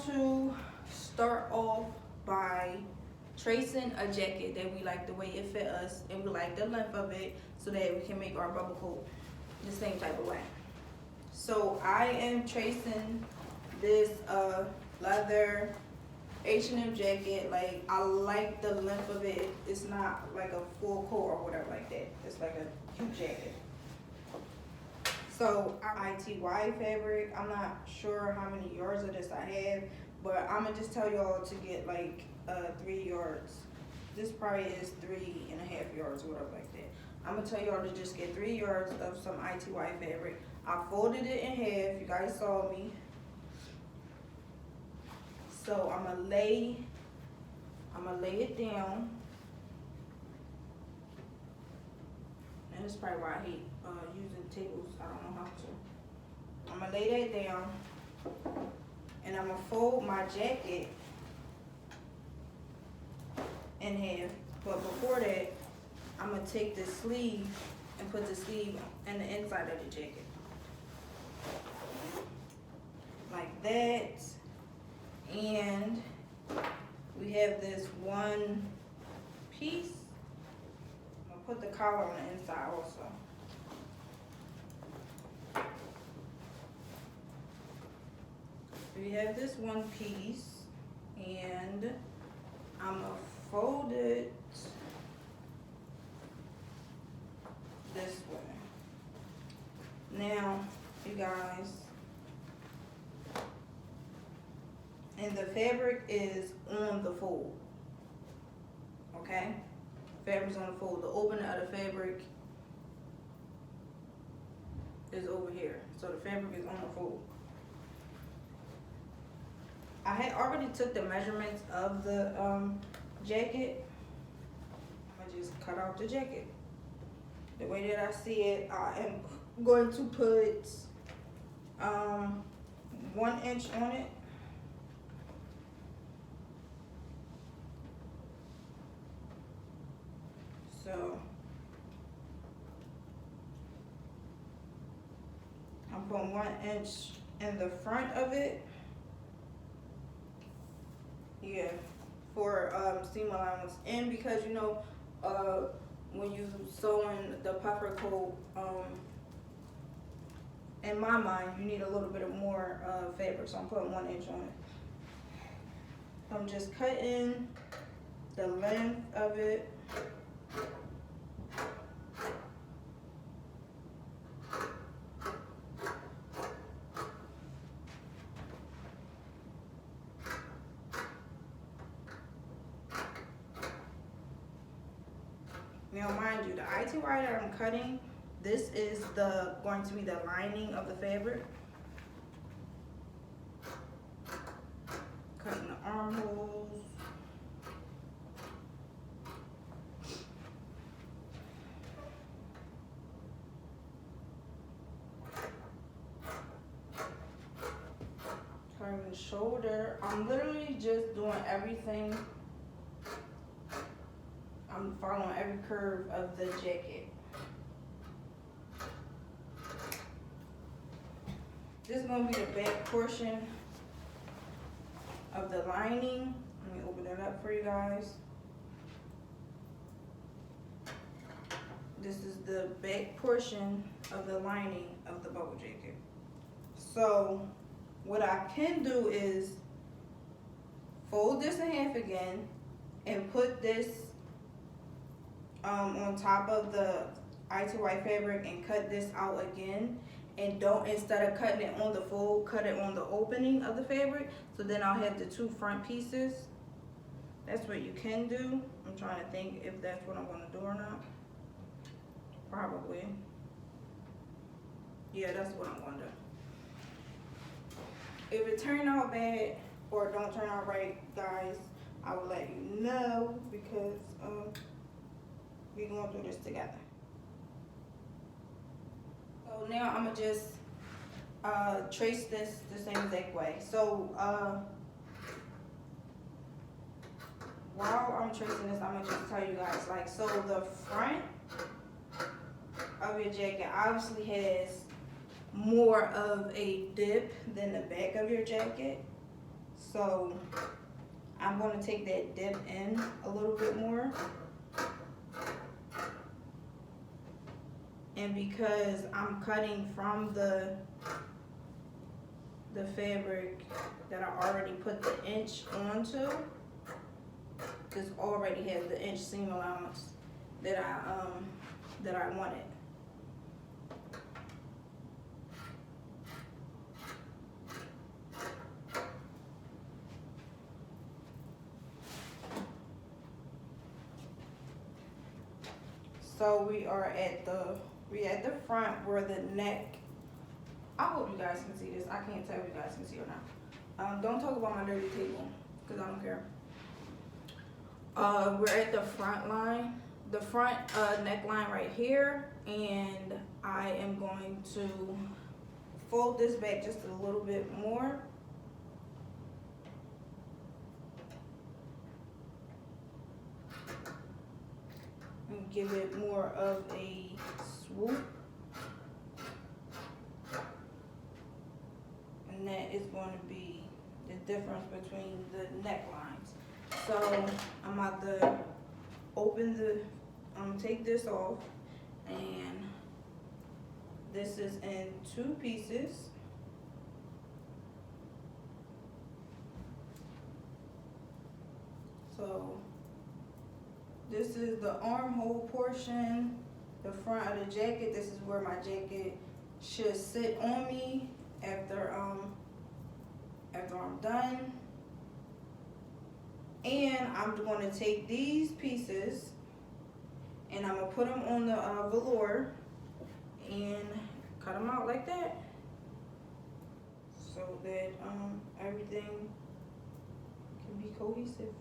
to start off by tracing a jacket that we like the way it fit us and we like the length of it so that we can make our bubble coat the same type of way. So I am tracing this leather H&M jacket. Like, I like the length of it. It's not like a full coat or whatever like that. It's like a cute jacket. So ITY fabric. I'm not sure how many yards of this I have, but I'm gonna just tell y'all to get like 3 yards. This probably is 3.5 yards or whatever like that. I'm gonna tell y'all to just get 3 yards of some ITY fabric. I folded it in half. You guys saw me. So I'm gonna lay it down. And that's probably why I hate using tables. I don't know how to. I'm gonna lay that down, and I'm gonna fold my jacket in half. But before that, I'm gonna take the sleeve and put the sleeve in the inside of the jacket, like that. And we have this one piece. I'm gonna put the collar on the inside also. We have this one piece, and I'm gonna fold it this way. Now, you guys, and the fabric is on the fold, okay? Fabric's on the fold. The opening of the fabric is over here. So the fabric is on the fold. I had already took the measurements of the jacket. I'm gonna just cut out the jacket. The way that I see it, I am going to put 1 inch on it. So I'm putting 1 inch in the front of it. Yeah, for seam allowance. And because you know, when you sewing the puffer coat, in my mind, you need a little bit of more fabric, so I'm putting 1 inch on it. I'm just cutting the length of it. Now, mind you, the ITY that I'm cutting, this is going to be the lining of the fabric. Cutting the armholes. Cutting the shoulder. I'm literally just doing everything. I'm following every curve of the jacket. This is going to be the back portion of the lining. Let me open it up for you guys. This is the back portion of the lining of the bubble jacket. So what I can do is fold this in half again and put this on top of the ITY fabric and cut this out again, and don't, instead of cutting it on the fold, cut it on the opening of the fabric, so then I'll have the 2 front pieces. That's what you can do. I'm trying to think if that's what I'm going to do or not. Probably. Yeah, that's what I'm going to do. If it turned out bad or don't turn out right, guys, I will let you know, because we're going through this together. So now I'm gonna just trace this the same exact way. So while I'm tracing this, I'm gonna just tell you guys, like, so the front of your jacket obviously has more of a dip than the back of your jacket. So I'm going to take that dip in a little bit more. And because I'm cutting from the fabric that I already put the inch onto, this already has the inch seam allowance that I wanted. So we are at the front where the neck. I hope you guys can see this. I can't tell if you guys can see or not. Don't talk about my dirty table, because I don't care. We're at the front line, the front neckline right here, and I am going to fold this back just a little bit more. And give it more of a swoop. And that is going to be the difference between the necklines. So I'm about to take this off, and this is in 2 pieces. So this is the armhole portion, the front of the jacket. This is where my jacket should sit on me after I'm done. And I'm going to take these pieces and I'm going to put them on the velour and cut them out like that, so that everything can be cohesive.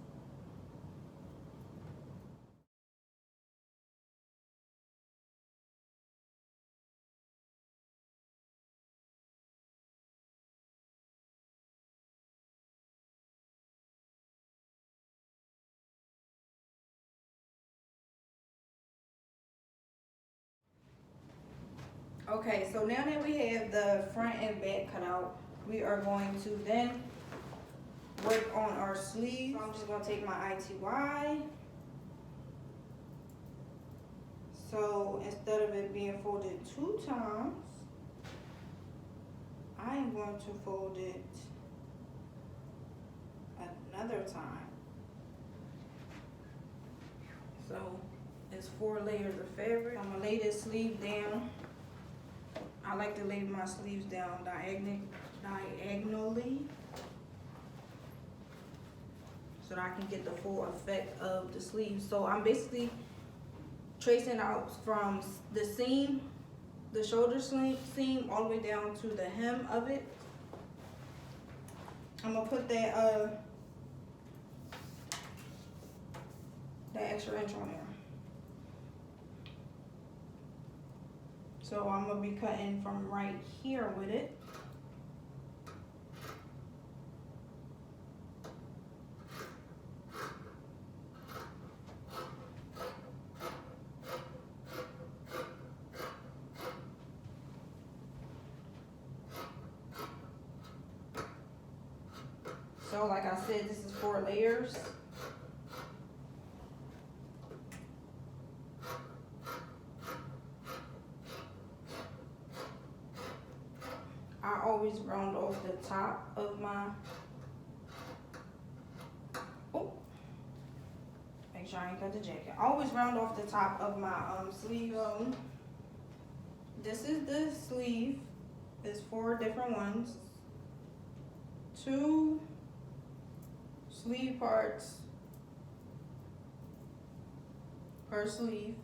Okay, so now that we have the front and back cut out, we are going to then work on our sleeves. So I'm just going to take my ITY. So instead of it being folded 2 times, I am going to fold it another time. So it's 4 layers of fabric. I'm going to lay this sleeve down. I like to lay my sleeves down diagonally so that I can get the full effect of the sleeve. So I'm basically tracing out from the seam, the shoulder seam, all the way down to the hem of it. I'm gonna put that extra inch on there. So I'm gonna be cutting from right here with it. So like I said, this is 4 layers. I always round off the top of my, make sure I ain't cut the jacket. I always round off the top of my sleeve. This is the sleeve. There's 4 different ones. 2 sleeve parts per sleeve.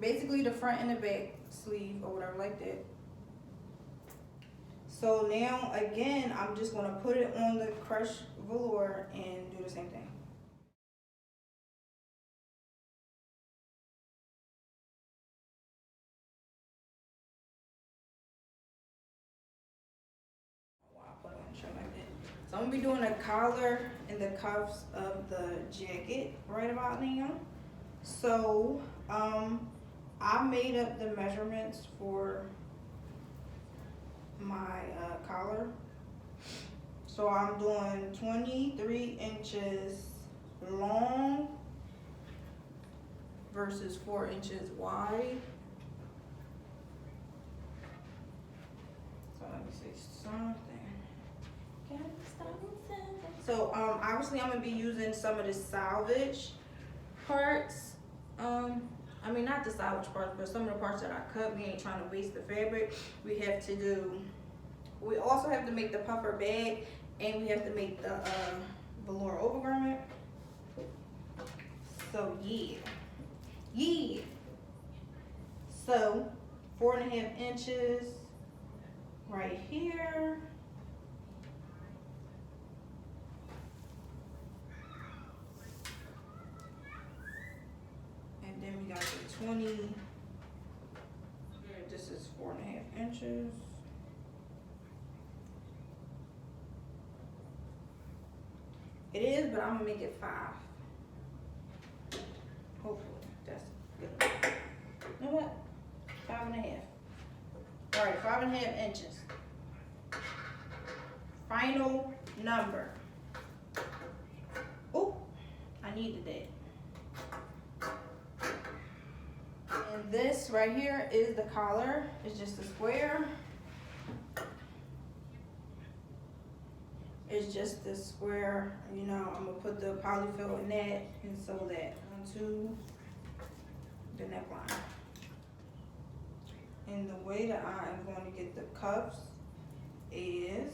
Basically the front and the back sleeve or whatever like that. So now again, I'm just gonna put it on the crushed velour and do the same thing. So I'm gonna be doing a collar and the cuffs of the jacket right about now. So I made up the measurements for my collar. So I'm doing 23 inches long versus 4 inches wide. So let me say something. So obviously I'm gonna be using some of the salvage parts. I mean not the salvage parts, but some of the parts that I cut. We ain't trying to waste the fabric. We also have to make the puffer bag, and we have to make the velour overgarment. So yeah. So 4.5 inches right here. And then we got the 20. This is 4.5 inches. It is, but I'm gonna make it 5. Hopefully, that's good. You know what? 5.5. All right, 5.5 inches. Final number. Oh, I needed that. And this right here is the collar. It's just a square. It's just the square, you know, I'm gonna put the polyfill in that and sew that onto the neckline. And the way that I am going to get the cuffs is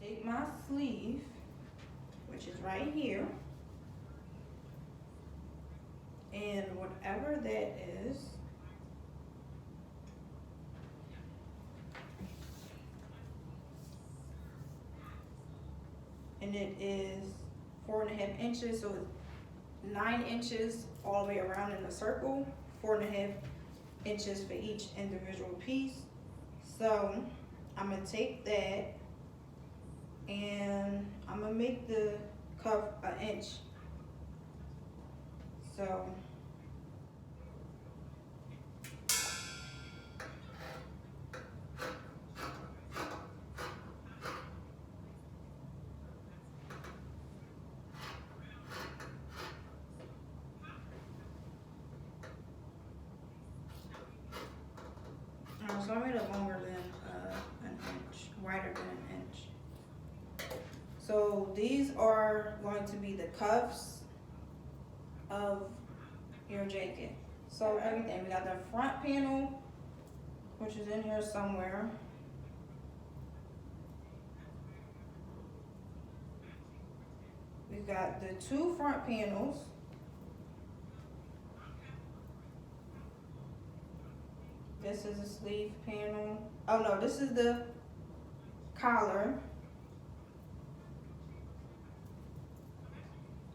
take my sleeve, which is right here, and whatever that is, and it is 4.5 inches, so it's 9 inches all the way around in a circle, 4.5 inches for each individual piece. So I'm gonna take that and I'm gonna make the cuff 1 inch. So so I made it longer than 1 inch, wider than 1 inch. So these are going to be the cuffs of your jacket. So everything, we got the front panel, which is in here somewhere. We've got the 2 front panels. This is a sleeve panel. Oh no, this is the collar.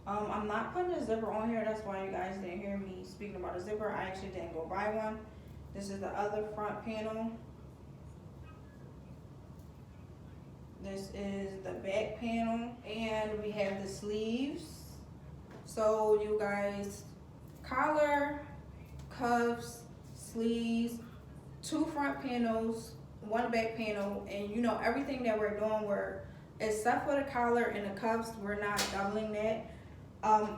I'm not putting a zipper on here. That's why you guys didn't hear me speaking about a zipper. I actually didn't go buy one. This is the other front panel. This is the back panel. And we have the sleeves. So you guys, collar, cuffs, sleeves, 2 front panels, 1 back panel, and you know everything that we're doing, except for the collar and the cuffs, we're not doubling that.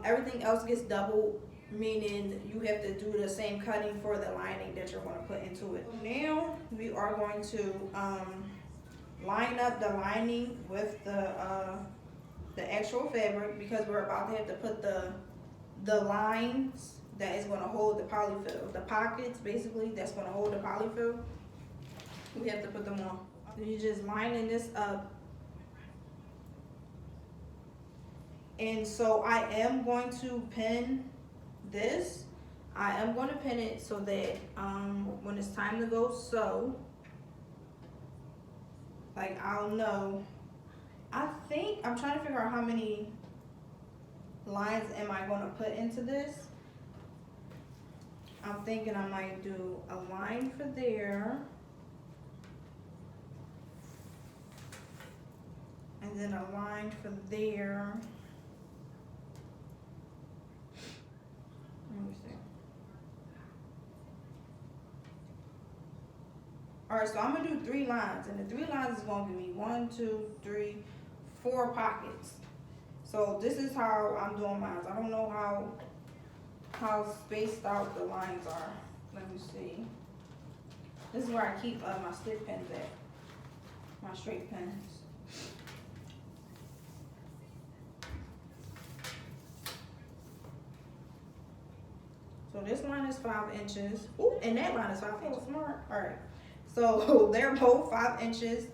Everything else gets doubled, meaning you have to do the same cutting for the lining that you're going to put into it. Now we are going to line up the lining with the actual fabric, because we're about to have to put the lines that is going to hold the polyfill, the pockets basically that's going to hold the polyfill. We have to put them on. You're just lining this up. And so I am going to pin this. I am going to pin it so that when it's time to go sew, like I'll know. I think I'm trying to figure out how many lines am I going to put into this. I'm thinking I might do a line for there, and then a line for there. Let me see. All right, so I'm gonna do 3 lines, and the 3 lines is gonna give me 1, 2, 3, 4 pockets. So this is how I'm doing mine. I don't know how spaced out the lines are. Let me see. This is where I keep my stick pins at, my straight pins. So this line is 5 inches. Ooh, and that line is 5 inches. Smart. All right. So they're both 5 inches.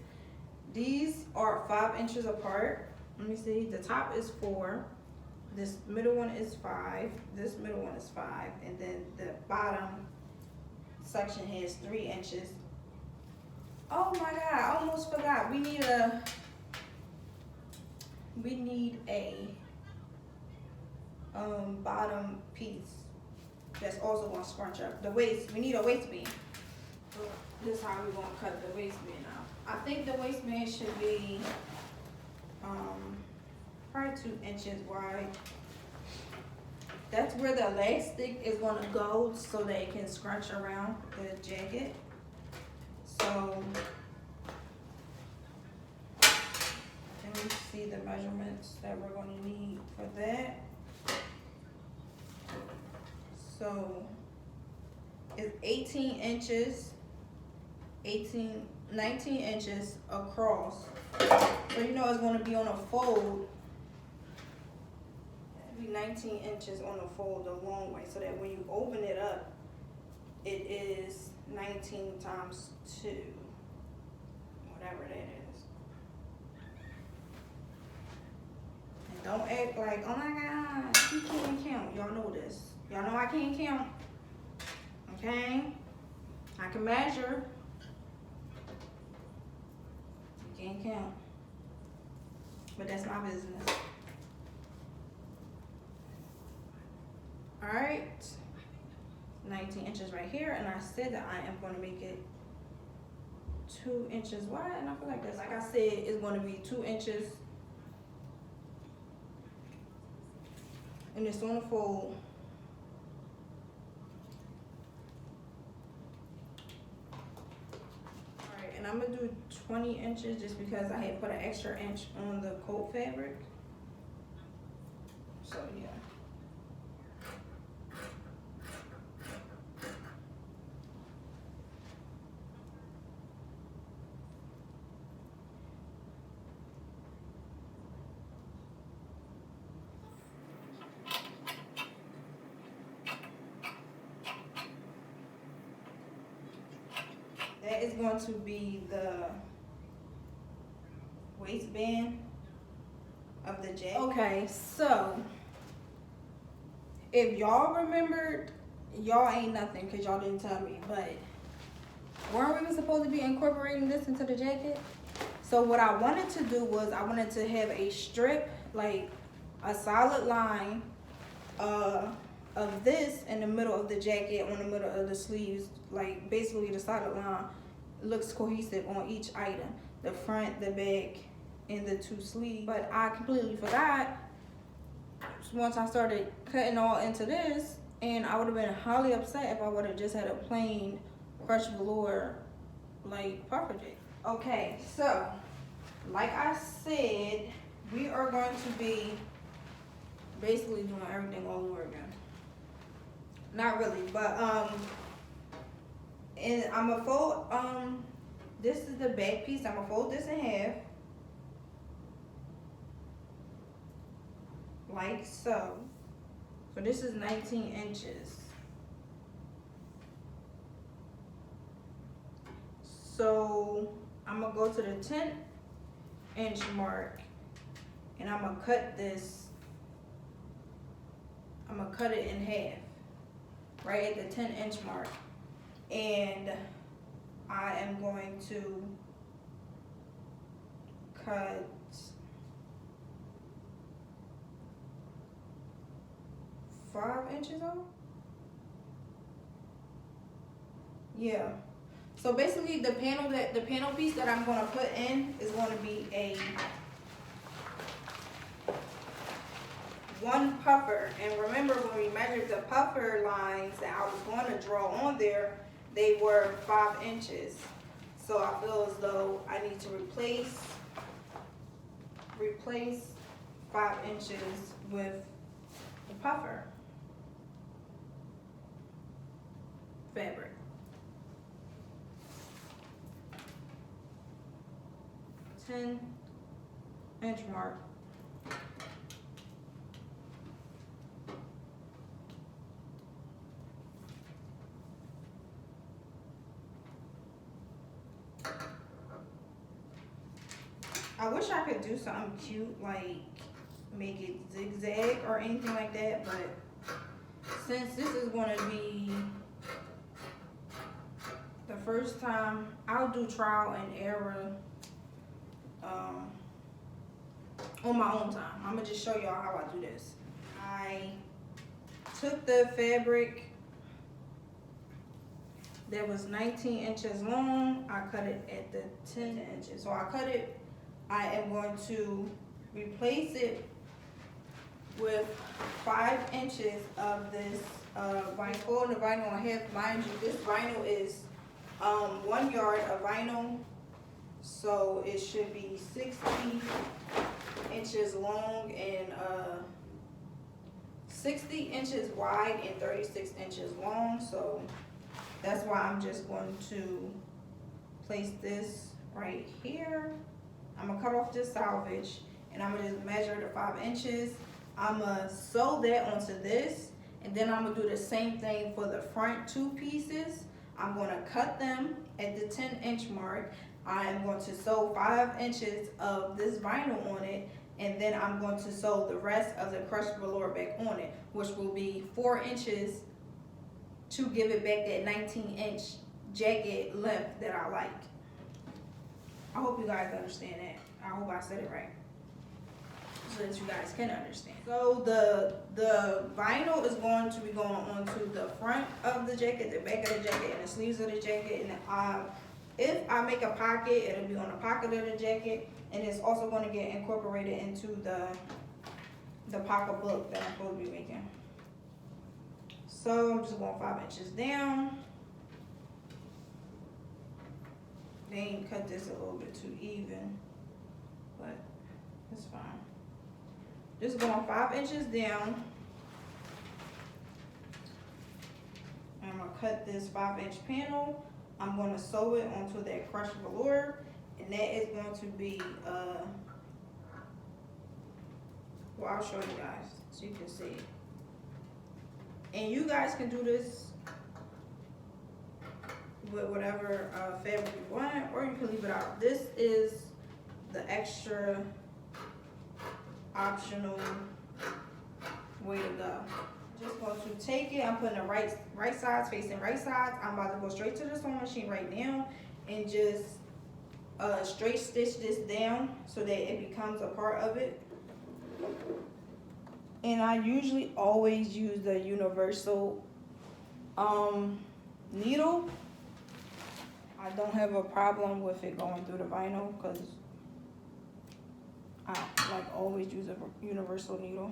These are 5 inches apart. Let me see. The top is 4. This middle one is 5. This middle one is 5. And then the bottom section here is 3 inches. Oh my God, I almost forgot. We need a bottom piece that's also gonna scrunch up the waist. We need a waistband. This is how we're gonna cut the waistband out. I think the waistband should be probably 2 inches wide. That's where the elastic is gonna go so that it can scrunch around the jacket. So let me see the measurements that we're gonna need for that. So it's 19 inches across. So you know it's gonna be on a fold. It'll be 19 inches on a fold the long way, so that when you open it up, it is 19 times 2, whatever that is. And don't act like, oh my God, you can't count. Y'all know this. Y'all know I can't count. Okay? I can measure. You can't count. But that's my business. Alright. 19 inches right here, and I said that I am going to make it 2 inches wide, and I feel like that's, like I said, it's going to be 2 inches, and it's on the fold. Alright, and I'm going to do 20 inches just because I had put an extra inch on the coat fabric. So yeah. That is going to be the waistband of the jacket. Okay, so if y'all remembered, y'all ain't nothing because y'all didn't tell me, but weren't we supposed to be incorporating this into the jacket? So what I wanted to do was I wanted to have a strip, like a solid line of this in the middle of the jacket, on the middle of the sleeves, like basically the solid line looks cohesive on each item, the front, the back, and the 2 sleeves. But I completely forgot once I started cutting all into this, and I would have been highly upset if I would have just had a plain crushed velour like puffer jacket. Okay, so like I said, we are going to be basically doing everything all over again. Not really, but and I'm gonna fold, this is the back piece. I'm gonna fold this in half, like so. So this is 19 inches. So I'm gonna go to the 10-inch mark, and I'm gonna cut this. I'm gonna cut it in half, right at the 10-inch mark, and I am going to cut 5 inches off. Yeah. So basically, the panel piece that I'm gonna put in is gonna be a 1 puffer. And remember, when we measured the puffer lines that I was going to draw on there, they were 5 inches. So I feel as though I need to replace 5 inches with the puffer fabric. Ten inch mark. I wish I could do something cute, like make it zigzag or anything like that, but since this is going to be the first time, I'll do trial and error on my own time. I'm gonna just show y'all how I do this. I took the fabric that was 19 inches long. I cut it at the 10 inches. So I cut it. I am going to replace it with 5 inches of this vinyl. Folding the vinyl on half. Mind you, this vinyl is 1 yard of vinyl, so it should be 60 inches long and 60 inches wide and 36 inches long. So that's why I'm just going to place this right here. I'm gonna cut off this selvage and I'm gonna just measure the 5 inches. I'm gonna sew that onto this, and then I'm gonna do the same thing for the front 2 pieces. I'm gonna cut them at the 10 inch mark. I am going to sew 5 inches of this vinyl on it, and then I'm going to sew the rest of the crushed velour back on it, which will be 4 inches to give it back that 19 inch jacket length that I like. I hope you guys understand that. I hope I said it right, so that you guys can understand. So the vinyl is going to be going onto the front of the jacket, the back of the jacket, and the sleeves of the jacket. And if I make a pocket, it'll be on the pocket of the jacket, and it's also going to get incorporated into the pocketbook that I'm supposed to be making. So I'm just going 5 inches down. Then cut this a little bit too even, but it's fine. Just going 5 inches down. I'm gonna cut this 5 inch panel. I'm gonna sew it onto that crushed velour, and that is going to be well, I'll show you guys so you can see. And you guys can do this with whatever fabric you want, or you can leave it out. This is the extra optional way to go. I'm just going to take it. I'm putting the right sides facing right sides. I'm about to go straight to the sewing machine right now and just straight stitch this down so that it becomes a part of it. And I usually always use the universal needle. I don't have a problem with it going through the vinyl because I like always use a universal needle.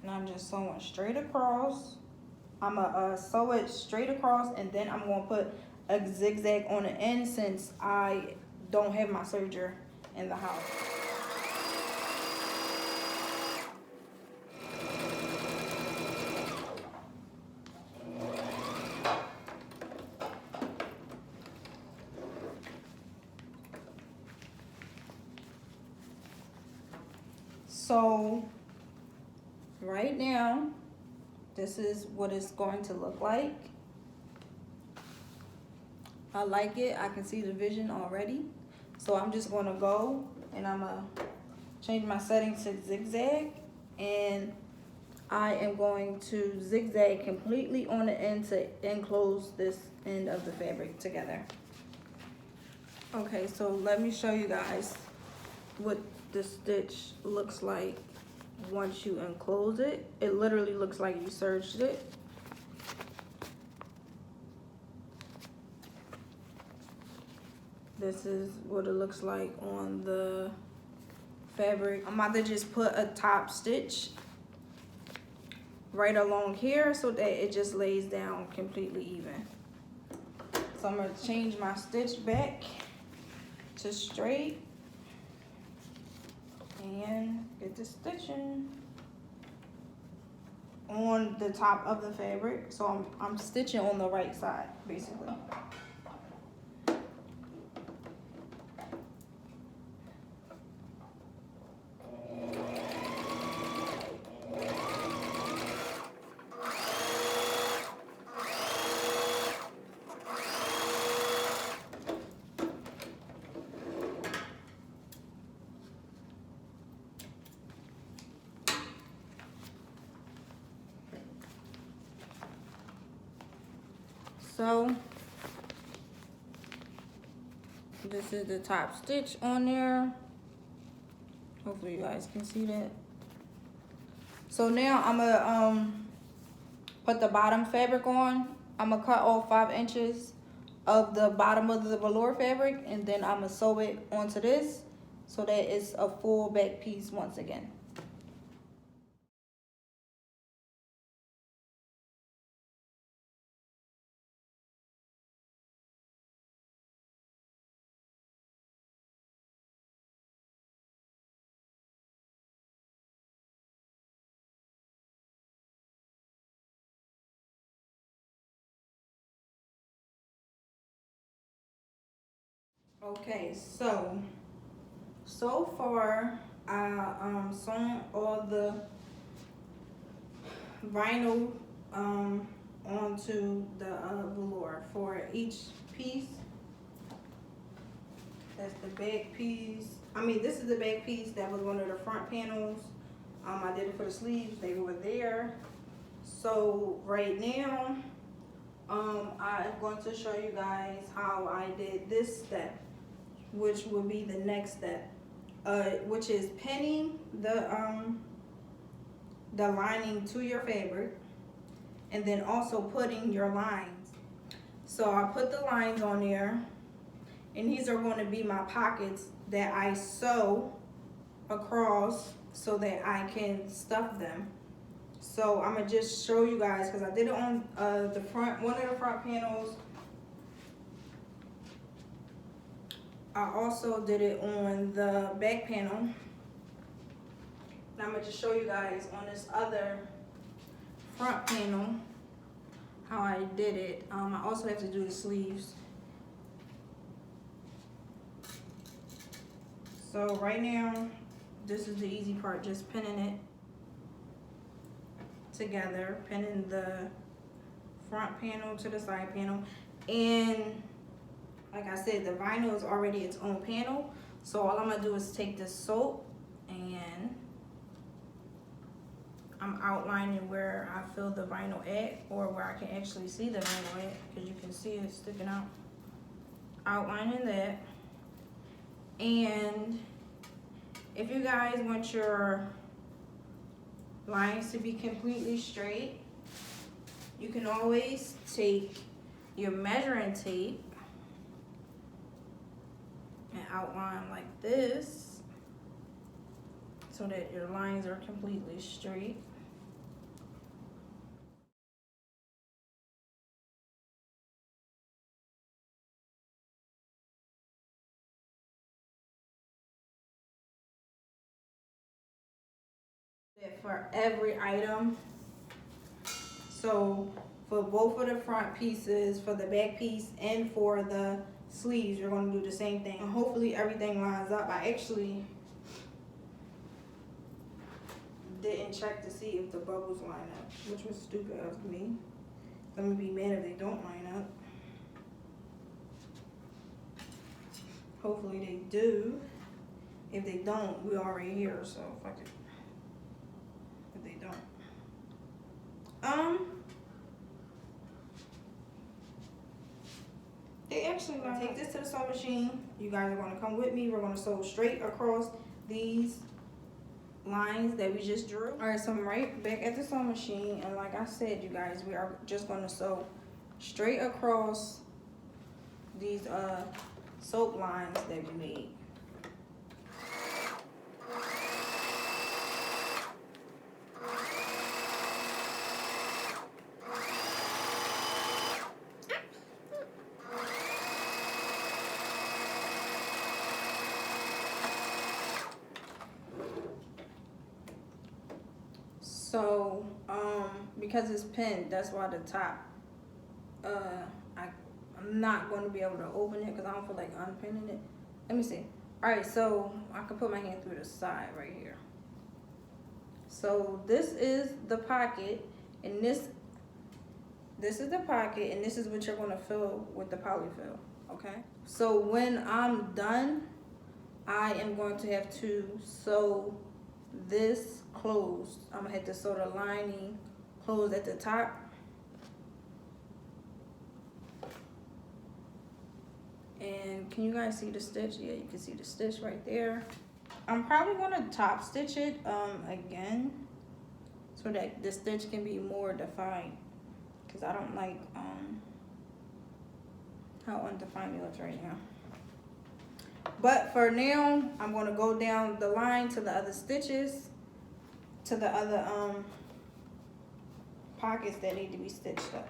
And I'm just sewing straight across. I'm gonna sew it straight across, and then I'm gonna put a zigzag on the end since I don't have my serger in the house. So right now, this is what it's going to look like. I like it. I can see the vision already. So I'm just going to go and I'm going to change my setting to zigzag. And I am going to zigzag completely on the end to enclose this end of the fabric together. Okay, so let me show you guys what the stitch looks like once you enclose it. It literally looks like you serged it. This is what it looks like on the fabric. I'm about to just put a top stitch right along here so that it just lays down completely even. So I'm going to change my stitch back to straight and get the stitching on the top of the fabric. So I'm stitching on the right side basically. So this is the top stitch on there. Hopefully you guys can see that. So now I'm gonna put the bottom fabric on. I'm gonna cut off 5 inches of the bottom of the velour fabric, and then I'm gonna sew it onto this so that it's a full back piece once again. Okay, so far I sewn all the vinyl onto the velour for each piece. That's the back piece. I mean, this is the back piece. That was one of the front panels. I did it for the sleeves. They were there. So right now, I'm going to show you guys how I did this step, which will be the next step, which is pinning the lining to your fabric, and then also putting your lines. So I put the lines on there, and these are going to be my pockets that I sew across so that I can stuff them. So I'm gonna just show you guys, because I did it on the front, one of the front panels. I also did it on the back panel. And I'm gonna just show you guys on this other front panel how I did it. I also have to do the sleeves. So right now, this is the easy part, just pinning it together, pinning the front panel to the side panel. And like I said, the vinyl is already its own panel. So all I'm gonna do is take this soap and I'm outlining where I feel the vinyl at, or where I can actually see the vinyl at, because you can see it sticking out. Outlining that. And if you guys want your lines to be completely straight, you can always take your measuring tape and outline like this so that your lines are completely straight. For every item. So for both of the front pieces, for the back piece, and for the sleeves, you're going to do the same thing. And hopefully everything lines up. I actually didn't check to see if the bubbles line up, which was stupid of me. I'm going to be mad if they don't line up. Hopefully they do. If they don't, we're already here, so fuck it. If they don't. They actually gonna take this to the sewing machine. You guys are gonna come with me. We're gonna sew straight across these lines that we just drew. All right, so I'm right back at the sewing machine, and like I said, you guys, we are just gonna sew straight across these soap lines that we made. because it's pinned, that's why the top, I'm not going to be able to open it because I don't feel like unpinning it. Let me see. All right, so I can put my hand through the side right here. So this is the pocket, and this is the pocket, and this is what you're going to fill with the polyfill, okay? So when I'm done, I am going to have to sew this closed. I'm going to have to sew the lining closed at the top. And can you guys see the stitch? Yeah, you can see the stitch right there. I'm probably going to top stitch it again so that the stitch can be more defined, because I don't like how undefined it looks right now. But for now, I'm going to go down the line to the other stitches, to the other pockets that need to be stitched up.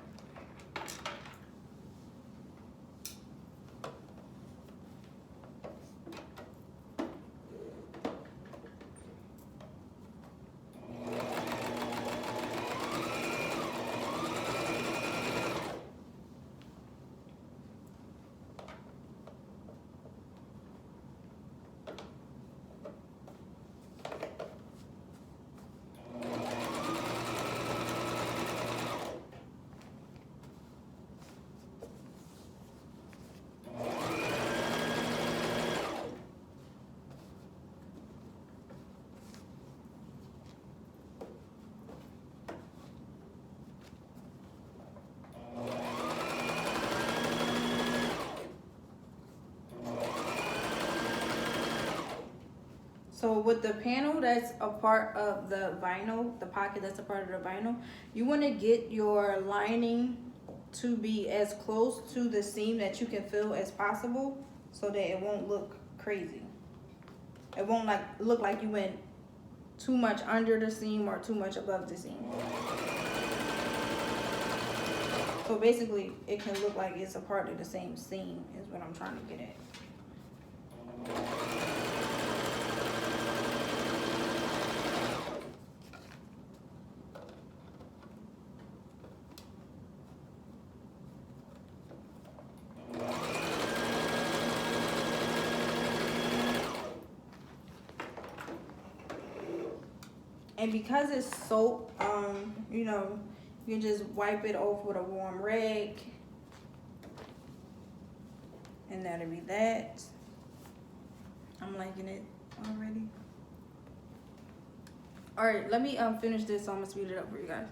So with the panel that's a part of the vinyl, the pocket that's a part of the vinyl, you want to get your lining to be as close to the seam that you can fill as possible so that it won't look crazy. It won't look like you went too much under the seam or too much above the seam. So basically it can look like it's a part of the same seam is what I'm trying to get at. And because it's soap, you know, you can just wipe it off with a warm rag. And that'll be that. I'm liking it already. All right, let me finish this so I'm gonna speed it up for you guys.